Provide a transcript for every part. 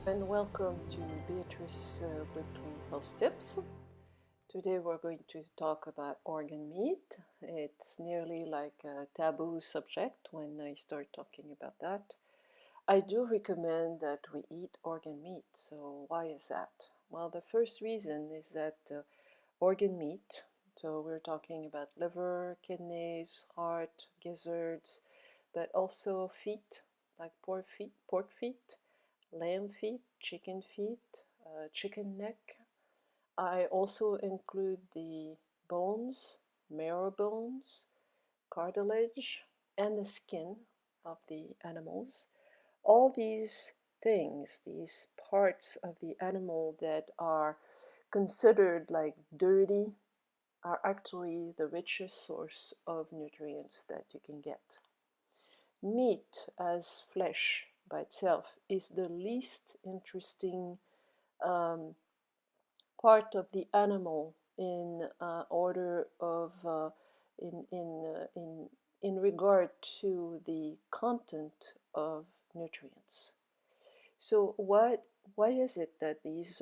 And welcome to Beatrice Weekly Health Tips. Today we're going to talk about organ meat. It's nearly like a taboo subject when I start talking about that. I do recommend that we eat organ meat. So why is that? Well, the first reason is that organ meat, so we're talking about liver, kidneys, heart, gizzards, but also feet, like pork feet, lamb feet, chicken neck. I also include the bones, marrow bones, cartilage, and the skin of the animals. All these things, these parts of the animal that are considered like dirty, are actually the richest source of nutrients that you can get. Meat as flesh by itself is the least interesting um, part of the animal in order of in regard to the content of nutrients. So why is it that these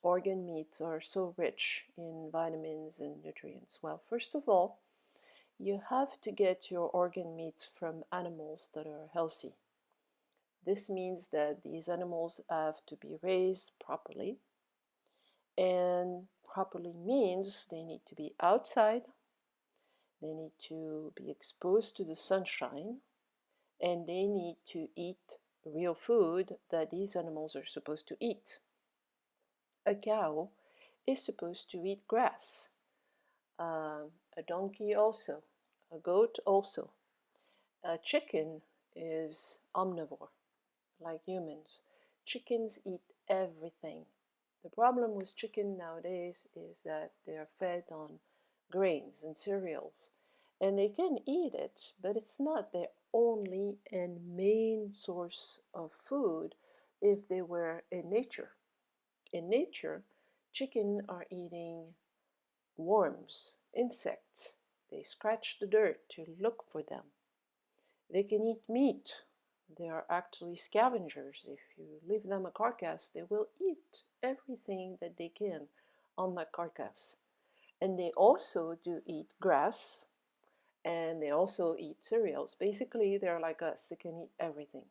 organ meats are so rich in vitamins and nutrients? Well, first of all, you have to get your organ meats from animals that are healthy. This means that these animals have to be raised properly, and properly means they need to be outside, they need to be exposed to the sunshine, and they need to eat real food that these animals are supposed to eat. A cow is supposed to eat grass, a donkey also, a goat also. A chicken is omnivore, like humans. Chickens eat everything. The problem with chicken nowadays is that they are fed on grains and cereals, and they can eat it, but it's not their only and main source of food if they were in nature. In nature, chicken are eating worms, insects. They scratch the dirt to look for them. They can eat meat. They are actually scavengers. If you leave them a carcass, they will eat everything that they can on that carcass. And they also do eat grass, and they also eat cereals. Basically, they're like us, they can eat everything.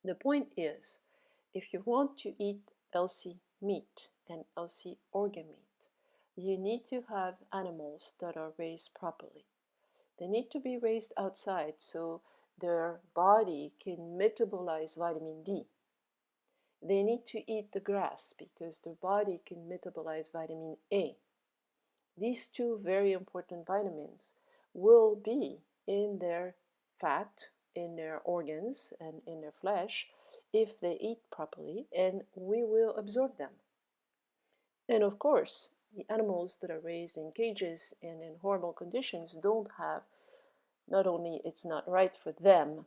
The point is, if you want to eat healthy meat and healthy organ meat, you need to have animals that are raised properly. They need to be raised outside so their body can metabolize vitamin D. They need to eat the grass because their body can metabolize vitamin A. These two very important vitamins will be in their fat, in their organs, and in their flesh if they eat properly, and we will absorb them. And of course, the animals that are raised in cages and in horrible conditions don't have, not only it's not right for them,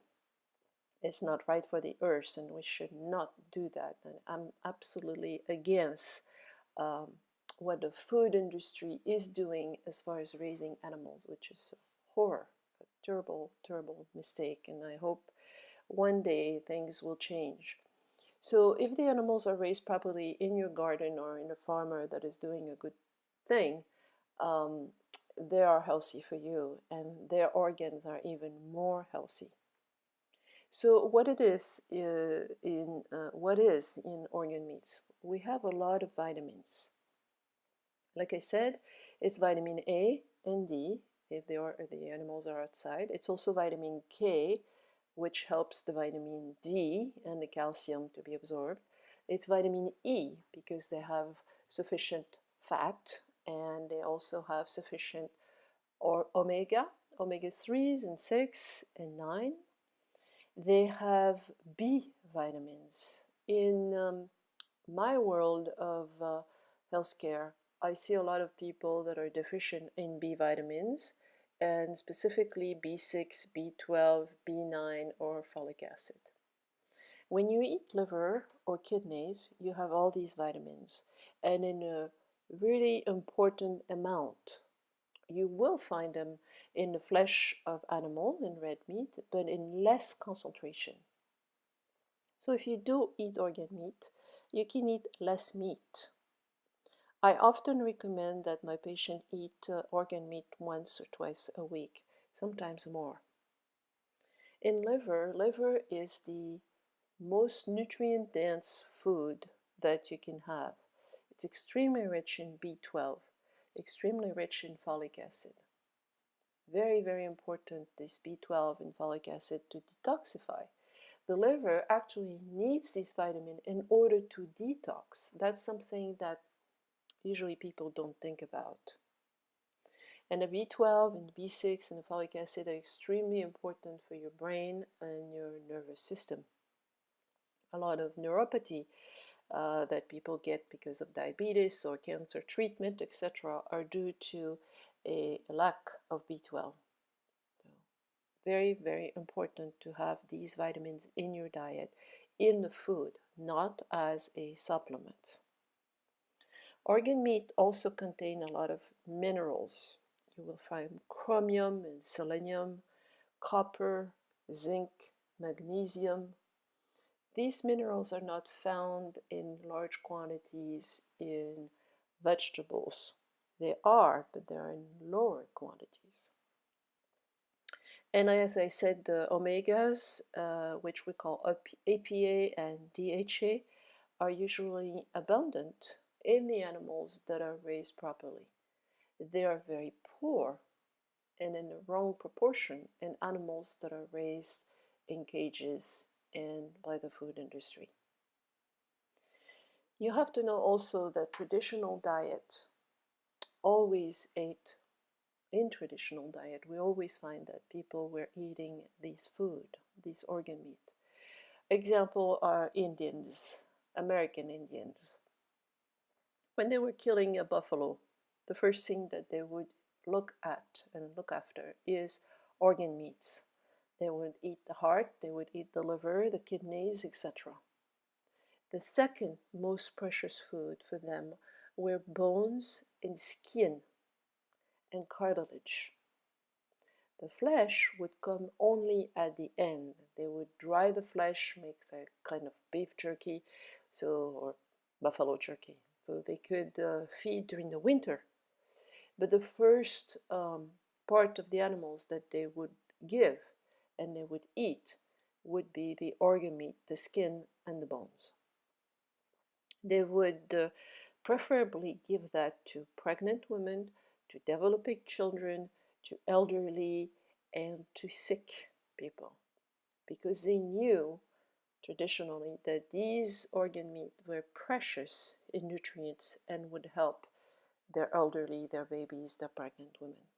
it's not right for the earth, and we should not do that. And I'm absolutely against um, what the food industry is doing as far as raising animals, which is a horror, a terrible, terrible mistake. And I hope one day things will change. So if the animals are raised properly in your garden or in a farmer that is doing a good thing, um, they are healthy for you, and their organs are even more healthy. So what is in organ meats? We have a lot of vitamins. Like I said, it's vitamin A and D if the animals are outside. It's also vitamin K, which helps the vitamin D and the calcium to be absorbed. It's vitamin E because they have sufficient fat, and they also have sufficient omega 3s and 6 and 9. They have B vitamins. In my world of healthcare, I see a lot of people that are deficient in B vitamins, and specifically B6, B12, B9, or folic acid. When you eat liver or kidneys, you have all these vitamins, and in a really important amount. You will find them in the flesh of animal, in red meat, but in less concentration. So if you do eat organ meat, you can eat less meat. I often recommend that my patient eat organ meat once or twice a week, sometimes more. In liver is the most nutrient dense food that you can have. It's extremely rich in B12, extremely rich in folic acid. Very, very important, this B12 and folic acid to detoxify. The liver actually needs this vitamin in order to detox. That's something that usually people don't think about. And the B12 and B6 and the folic acid are extremely important for your brain and your nervous system. A lot of neuropathy that people get because of diabetes or cancer treatment, etc., are due to a lack of B12. So very, very important to have these vitamins in your diet, in the food, not as a supplement. Organ meat also contain a lot of minerals. You will find chromium and selenium, copper, zinc, magnesium. These minerals are not found in large quantities in vegetables. They are, but they're in lower quantities. And as I said, the omegas, which we call APA and DHA, are usually abundant in the animals that are raised properly. They are very poor and in the wrong proportion in animals that are raised in cages and by the food industry. You have to know also that traditional diet always ate in traditional diet, we always find that people were eating this food, this organ meat. Example are Indians, American Indians. When they were killing a buffalo, the first thing that they would look at and look after is organ meats. They would eat the heart, they would eat the liver, the kidneys, etc. The second most precious food for them were bones and skin and cartilage. The flesh would come only at the end. They would dry the flesh, make a kind of beef jerky, or buffalo jerky, so they could feed during the winter. But the first part of the animals that they would give and they would eat would be the organ meat, the skin and the bones. They would preferably give that to pregnant women, to developing children, to elderly, and to sick people, because they knew traditionally that these organ meat were precious in nutrients and would help their elderly, their babies, their pregnant women.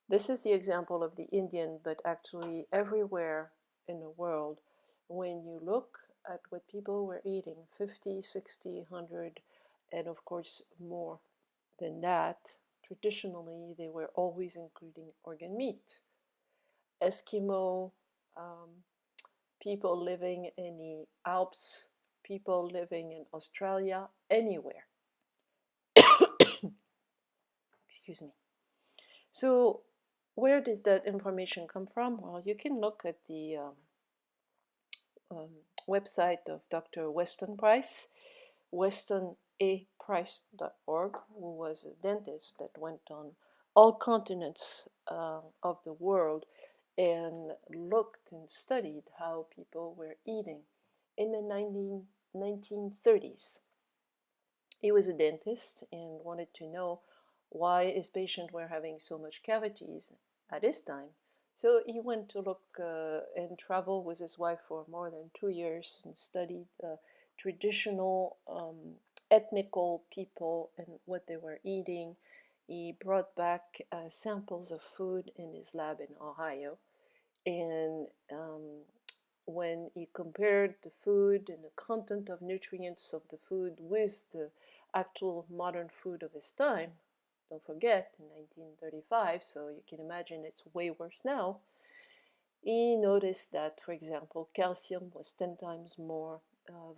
This is the example of the Indian, but actually everywhere in the world, when you look at what people were eating, 50, 60, 100, and of course more than that, traditionally they were always including organ meat. Eskimo, people living in the Alps, people living in Australia, anywhere. Excuse me. So where did that information come from? Well, you can look at the website of Dr. Weston Price, westonaprice.org, who was a dentist that went on all continents of the world and looked and studied how people were eating in the 1930s. He was a dentist and wanted to know why his patients were having so much cavities at his time. So he went to look and travel with his wife for more than 2 years and studied traditional ethnical people and what they were eating. He brought back samples of food in his lab in Ohio, and when he compared the food and the content of nutrients of the food with the actual modern food of his time, don't forget, in 1935, so you can imagine it's way worse now, he noticed that, for example, calcium was 10 times more,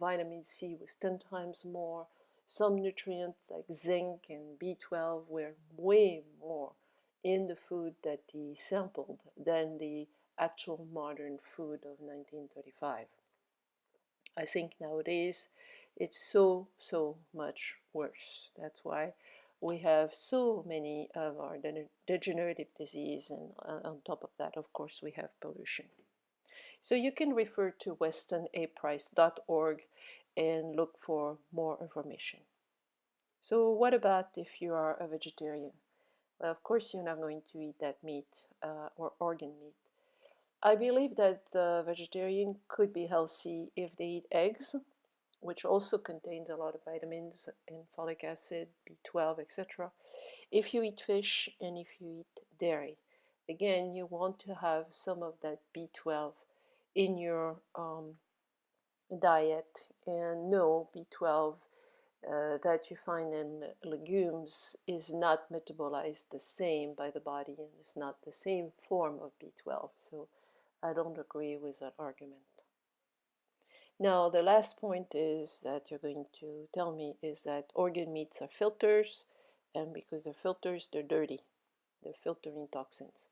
vitamin C was 10 times more, some nutrients like zinc and B12 were way more in the food that he sampled than the actual modern food of 1935. I think nowadays it's so much worse. That's why we have so many of our degenerative disease, and on top of that, of course, we have pollution. So you can refer to westonaprice.org and look for more information. So what about if you are a vegetarian? Well, of course, you're not going to eat that meat or organ meat. I believe that the vegetarian could be healthy if they eat eggs, which also contains a lot of vitamins and folic acid, B12, etc. If you eat fish and if you eat dairy, again, you want to have some of that B12 in your diet. And no, B12 that you find in legumes is not metabolized the same by the body, and it's not the same form of B12. So I don't agree with that argument. Now, the last point is that you're going to tell me is that organ meats are filters, and because they're filters, they're dirty. They're filtering toxins.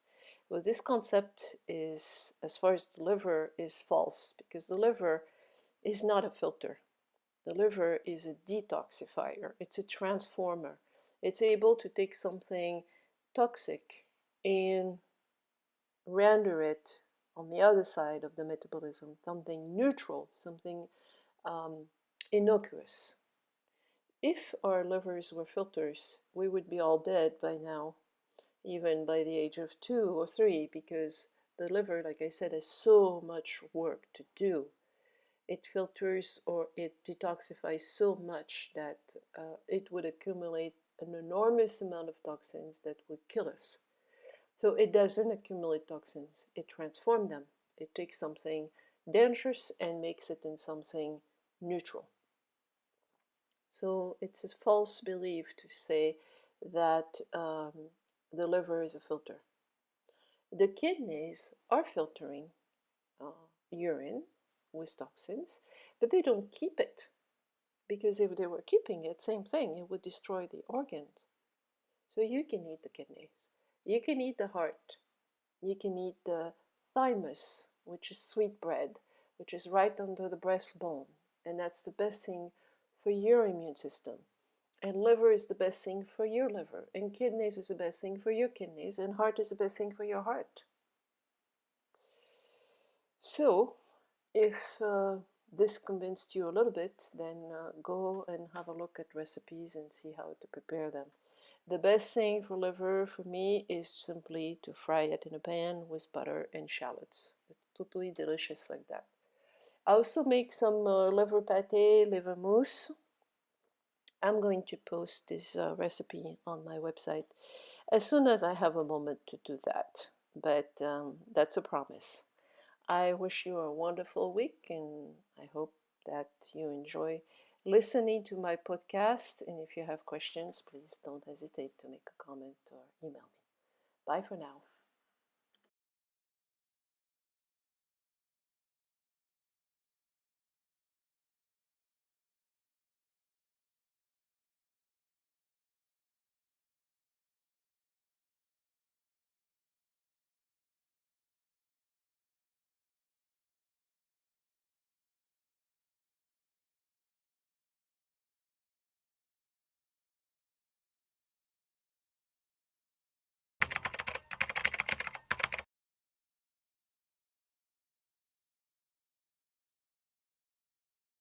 Well, this concept is, as far as the liver, is false, because the liver is not a filter. The liver is a detoxifier. It's a transformer. It's able to take something toxic and render it on the other side of the metabolism, something neutral, something innocuous. If our livers were filters, we would be all dead by now, even by the age of 2 or 3, because the liver, like I said, has so much work to do. It filters or it detoxifies so much that it would accumulate an enormous amount of toxins that would kill us. So it doesn't accumulate toxins, it transforms them. It takes something dangerous and makes it in something neutral. So it's a false belief to say that the liver is a filter. The kidneys are filtering urine with toxins, but they don't keep it, because if they were keeping it, same thing, it would destroy the organs. So you can eat the kidneys, you can eat the heart, you can eat the thymus, which is sweet bread, which is right under the breastbone, and that's the best thing for your immune system. And liver is the best thing for your liver, and kidneys is the best thing for your kidneys, and heart is the best thing for your heart. So if this convinced you a little bit, then go and have a look at recipes and see how to prepare them. The best thing for liver for me is simply to fry it in a pan with butter and shallots. It's totally delicious like that. I also make some liver pate, liver mousse. I'm going to post this recipe on my website as soon as I have a moment to do that. But that's a promise. I wish you a wonderful week, and I hope that you enjoy listening to my podcast. And if you have questions, please don't hesitate to make a comment or email me. Bye for now.